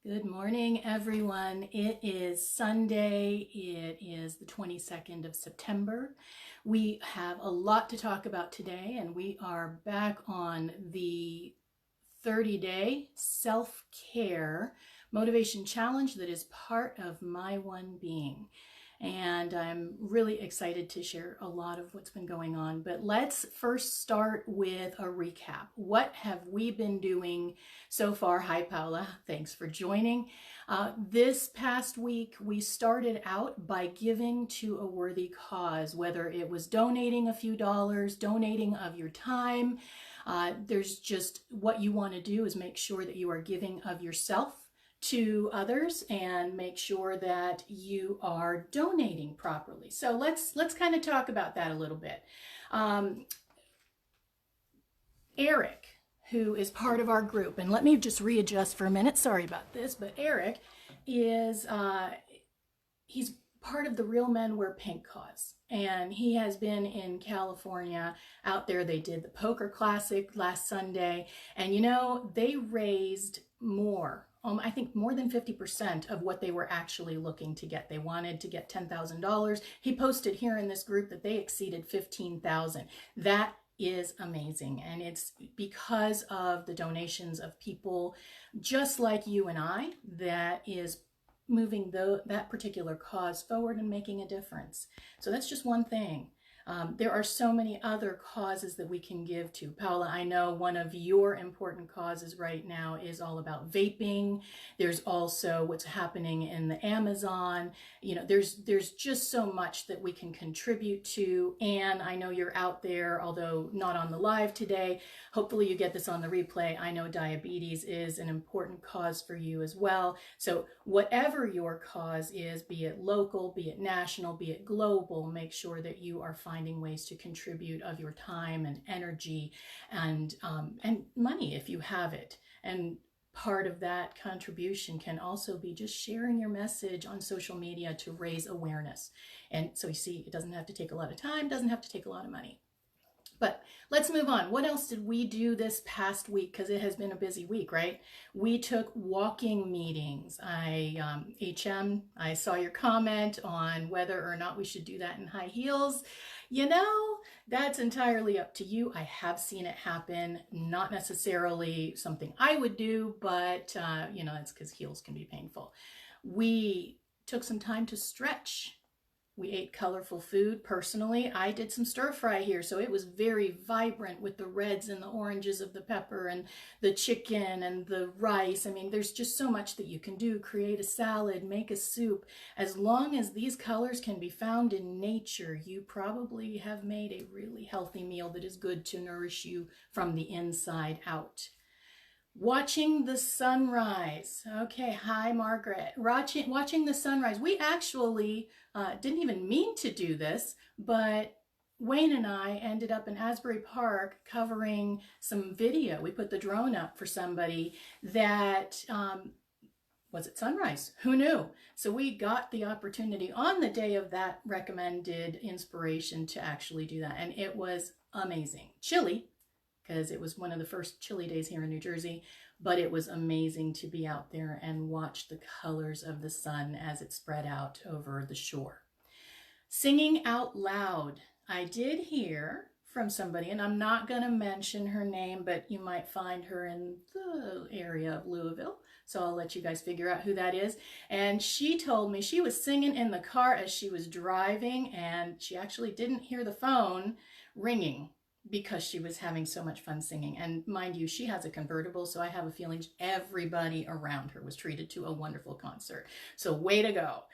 Good morning, everyone. It is Sunday. It is the 22nd of September. We have a lot to talk about today, and we are back on the 30-day self-care motivation challenge that is part of My One Being. And I'm really excited to share a lot of what's been going on. But let's first start with a recap. What have we been doing so far? Hi, Paula. Thanks for joining. This past week, we started out by giving to a worthy cause, whether it was donating a few dollars, donating of your time. There's just what you want to do is make sure that you are giving of yourself to others and make sure that you are donating properly. So let's kind of talk about that a little bit. Eric, who is part of our group, and let me just readjust for a minute. Sorry about this, but Eric is he's part of the Real Men Wear Pink cause, and he has been in California out there. They did the Poker Classic last Sunday, and you know, they raised more, I think more than 50% of what they were actually looking to get. They wanted to get $10,000. He posted here in this group that they exceeded 15,000. That is amazing, and it's because of the donations of people just like you and I that is moving that particular cause forward and making a difference. So that's just one thing. There are so many other causes that we can give to. Paula, I know one of your important causes right now is all about vaping. There's also what's happening in the Amazon. You know, there's just so much that we can contribute to. And I know you're out there, although not on the live today. Hopefully you get this on the replay. I know diabetes is an important cause for you as well. So whatever your cause is, be it local, be it national, be it global, make sure that you are finding ways to contribute of your time and energy and money if you have it. And part of that contribution can also be just sharing your message on social media to raise awareness. And so you see, it doesn't have to take a lot of time, doesn't have to take a lot of money. But let's move on. What else did we do this past week? Because it has been a busy week, right? We took walking meetings. HM, I saw your comment on whether or not we should do that in high heels. You know, that's entirely up to you. I have seen it happen. Not necessarily something I would do, but you know, it's because heels can be painful. We took some time to stretch. We ate colorful food. Personally, I did some stir fry here, so it was very vibrant with the reds and the oranges of the pepper and the chicken and the rice. I mean, there's just so much that you can do. Create a salad, make a soup. As long as these colors can be found in nature, you probably have made a really healthy meal that is good to nourish you from the inside out. Watching the sunrise. Okay, hi Margaret. Watching the sunrise. We actually didn't even mean to do this, but Wayne and I ended up in Asbury Park covering some video. We put the drone up for somebody that was at sunrise. Who knew? So we got the opportunity on the day of that recommended inspiration to actually do that, and it was amazing. Chilly, because it was one of the first chilly days here in New Jersey, but it was amazing to be out there and watch the colors of the sun as it spread out over the shore. Singing out loud. I did hear from somebody, and I'm not going to mention her name, but you might find her in the area of Louisville, so I'll let you guys figure out who that is. And she told me she was singing in the car as she was driving, and she actually didn't hear the phone ringing because she was having so much fun singing. And mind you, she has a convertible, so I have a feeling everybody around her was treated to a wonderful concert. So way to go.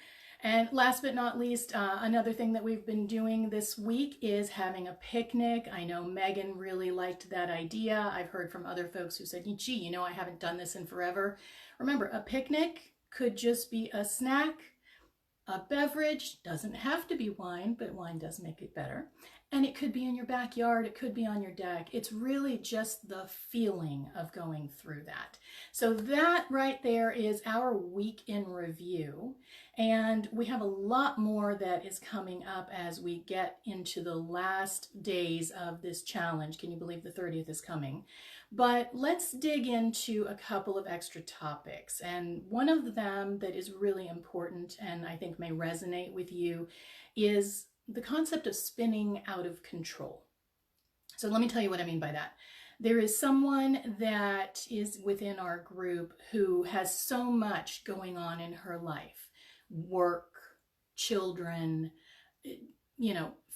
And last but not least, another thing that we've been doing this week is having a picnic. I know Megan really liked that idea. I've heard from other folks who said, gee, you know, I haven't done this in forever. Remember, a picnic could just be a snack, a beverage, doesn't have to be wine, but wine does make it better. And it could be in your backyard, it could be on your deck. It's really just the feeling of going through that. So that right there is our week in review. And we have a lot more that is coming up as we get into the last days of this challenge. Can you believe the 30th is coming? But let's dig into a couple of extra topics. And one of them that is really important and I think may resonate with you is the concept of spinning out of control. So let me tell you what I mean by that. There is someone that is within our group who has so much going on in her life, work, children,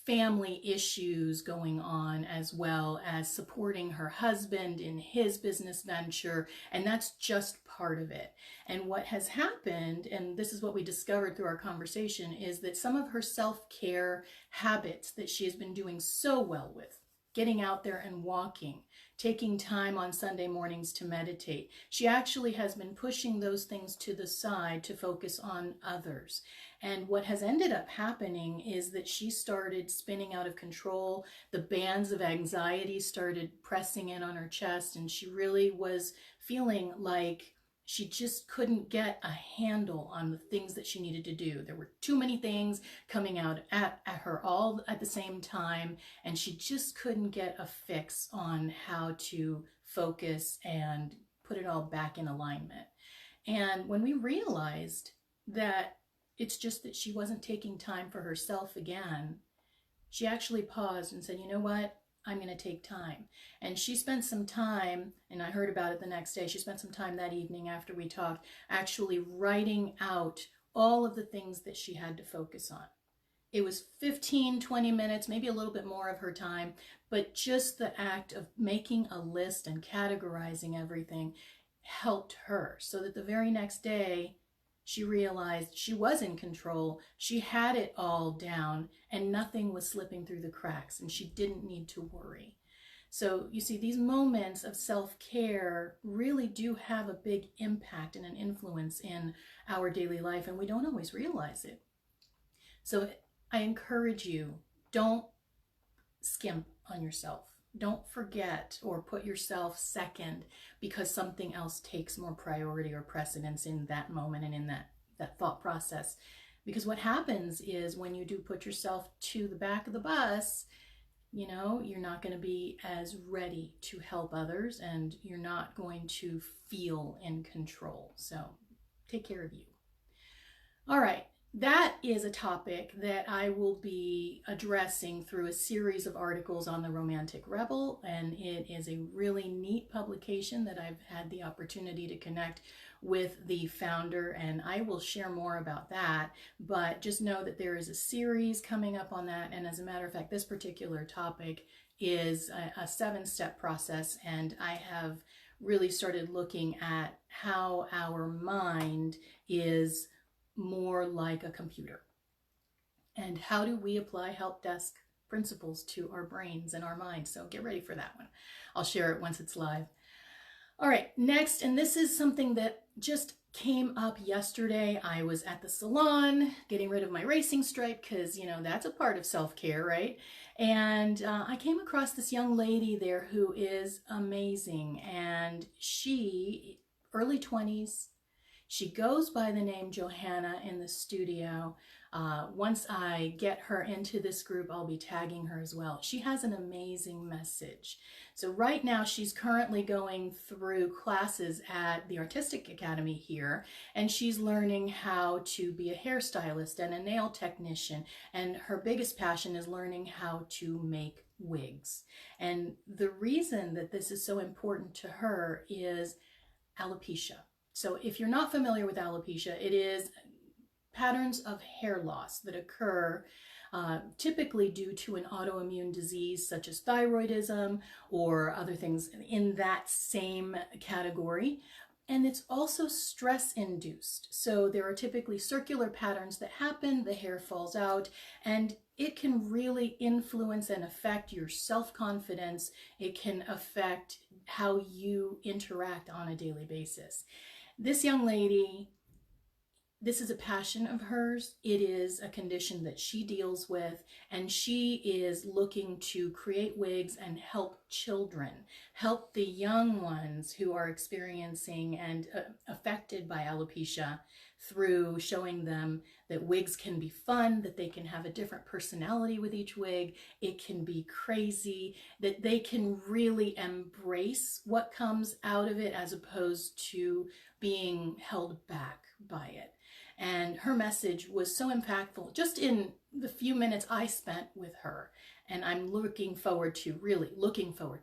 family issues going on, as well as supporting her husband in his business venture, and that's just part of it. And what has happened, and this is what we discovered through our conversation, is that some of her self-care habits that she has been doing so well with, getting out there and walking, taking time on Sunday mornings to meditate, she actually has been pushing those things to the side to focus on others. And what has ended up happening is that she started spinning out of control. The bands of anxiety started pressing in on her chest, and she really was feeling like she just couldn't get a handle on the things that she needed to do. There were too many things coming out at her all at the same time, and she just couldn't get a fix on how to focus and put it all back in alignment. And when we realized that it's just that she wasn't taking time for herself again, she actually paused and said, you know what? I'm going to take time. And she spent some time, and I heard about it the next day, she spent some time that evening after we talked, actually writing out all of the things that she had to focus on. It was 15, 20 minutes, maybe a little bit more of her time, but just the act of making a list and categorizing everything helped her, so that the very next day, she realized she was in control, she had it all down, and nothing was slipping through the cracks, and she didn't need to worry. So you see, these moments of self-care really do have a big impact and an influence in our daily life, and we don't always realize it. So I encourage you, don't skimp on yourself. Don't forget or put yourself second because something else takes more priority or precedence in that moment and in that thought process. Because what happens is when you do put yourself to the back of the bus, you're not going to be as ready to help others, and you're not going to feel in control. So take care of you. All right. That is a topic that I will be addressing through a series of articles on the Romantic Rebel, and it is a really neat publication that I've had the opportunity to connect with the founder, and I will share more about that, but just know that there is a series coming up on that, and as a matter of fact, this particular topic is a 7-step process, and I have really started looking at how our mind is more like a computer. And how do we apply help desk principles to our brains and our minds? So get ready for that one. I'll share it once it's live. All right, next, and this is something that just came up yesterday. I was at the salon getting rid of my racing stripe because, that's a part of self-care, right? And I came across this young lady there who is amazing. And she, early 20s, she goes by the name Johanna in the studio. Once I get her into this group, I'll be tagging her as well. She has an amazing message. So right now she's currently going through classes at the Artistic Academy here, and she's learning how to be a hairstylist and a nail technician. And her biggest passion is learning how to make wigs. And the reason that this is so important to her is alopecia. So if you're not familiar with alopecia, it is patterns of hair loss that occur typically due to an autoimmune disease such as thyroidism or other things in that same category. And it's also stress induced. So there are typically circular patterns that happen, the hair falls out, and it can really influence and affect your self-confidence. It can affect how you interact on a daily basis. This young lady this is a passion of hers. It is a condition that she deals with, and she is looking to create wigs and help children, help the young ones who are experiencing and affected by alopecia, through showing them that wigs can be fun, that they can have a different personality with each wig, it can be crazy, that they can really embrace what comes out of it as opposed to being held back by it. And her message was so impactful just in the few minutes I spent with her. And I'm really looking forward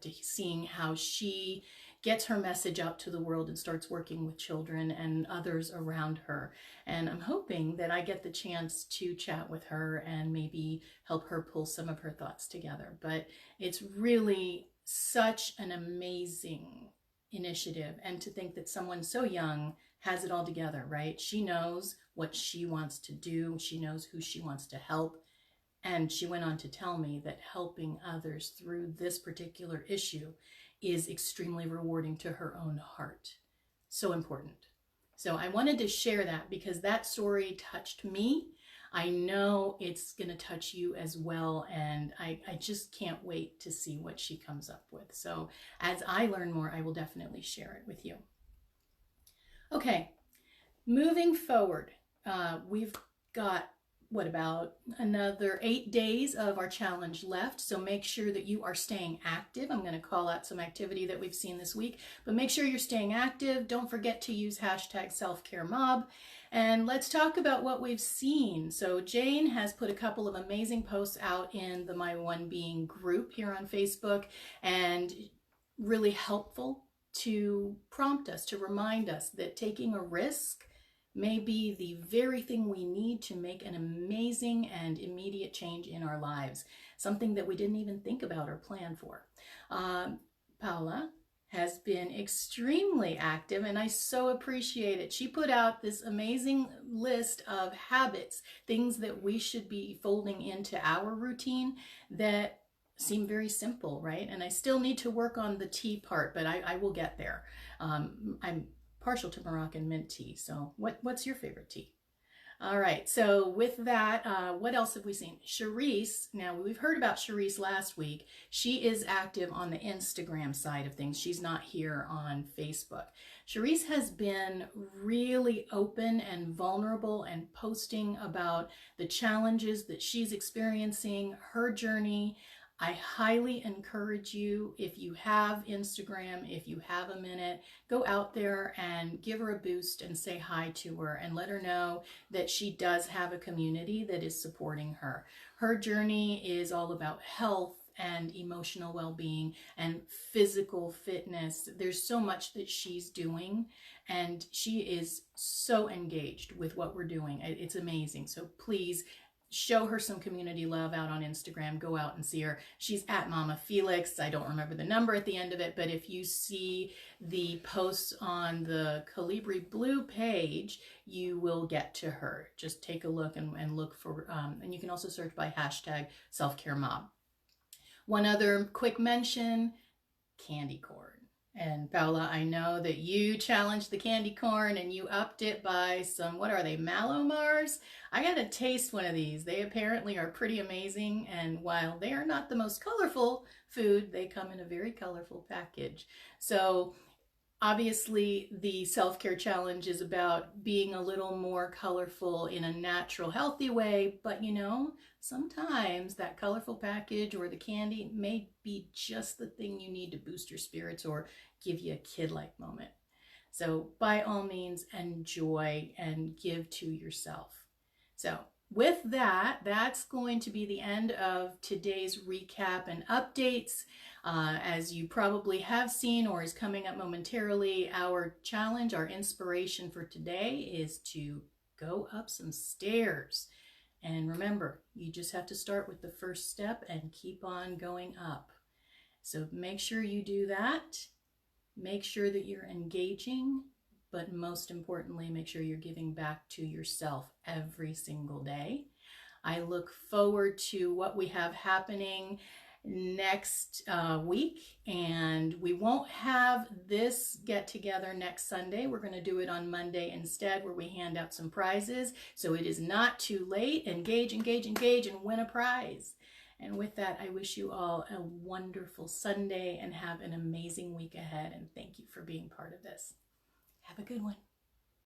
to seeing how she gets her message out to the world and starts working with children and others around her. And I'm hoping that I get the chance to chat with her and maybe help her pull some of her thoughts together. But it's really such an amazing initiative, and to think that someone so young has it all together, right? She knows what she wants to do. She knows who she wants to help. And she went on to tell me that helping others through this particular issue is extremely rewarding to her own heart. So important. So I wanted to share that because that story touched me. I know it's going to touch you as well, and I just can't wait to see what she comes up with. So as I learn more, I will definitely share it with you. Okay, moving forward, we've got about another 8 days of our challenge left. So make sure that you are staying active. I'm going to call out some activity that we've seen this week, but make sure you're staying active. Don't forget to use hashtag selfcaremob. And let's talk about what we've seen. So Jane has put a couple of amazing posts out in the My One Being group here on Facebook, and really helpful to prompt us, to remind us that taking a risk may be the very thing we need to make an amazing and immediate change in our lives, something that we didn't even think about or plan for. Paula has been extremely active, and I so appreciate it. She put out this amazing list of habits, things that we should be folding into our routine that seem very simple, right? And I still need to work on the tea part, but I will get there. I'm partial to Moroccan mint tea. So what's your favorite tea? All right, so with that, what else have we seen? Charisse, now we've heard about Charisse last week. She is active on the Instagram side of things. She's not here on Facebook. Charisse has been really open and vulnerable and posting about the challenges that she's experiencing, her journey. I highly encourage you, if you have Instagram, if you have a minute, go out there and give her a boost and say hi to her and let her know that she does have a community that is supporting her. Her journey is all about health and emotional well-being and physical fitness. There's so much that she's doing, and she is so engaged with what we're doing. It's amazing. So please show her some community love out on Instagram. Go out and see her. She's at Mama Felix. I don't remember the number at the end of it, but if you see the posts on the Calibri Blue page, you will get to her. Just take a look and look for, and you can also search by hashtag selfcaremob. One other quick mention, candy corn. And Paula, I know that you challenged the candy corn and you upped it by some, what are they, Mallow Mars? I got to taste one of these. They apparently are pretty amazing. And while they are not the most colorful food, they come in a very colorful package. So obviously the self-care challenge is about being a little more colorful in a natural, healthy way. But you know, sometimes that colorful package or the candy may be just the thing you need to boost your spirits or give you a kid-like moment. So by all means, enjoy and give to yourself. So with that, that's going to be the end of today's recap and updates. As you probably have seen or is coming up momentarily, our challenge, our inspiration for today is to go up some stairs. And remember, you just have to start with the first step and keep on going up. So make sure you do that. Make sure that you're engaging, but most importantly, make sure you're giving back to yourself every single day. I look forward to what we have happening next week, and we won't have this get together next Sunday. We're going to do it on Monday instead, where we hand out some prizes. So it is not too late. Engage, engage, engage, and win a prize. And with that, I wish you all a wonderful Sunday and have an amazing week ahead. And thank you for being part of this. Have a good one.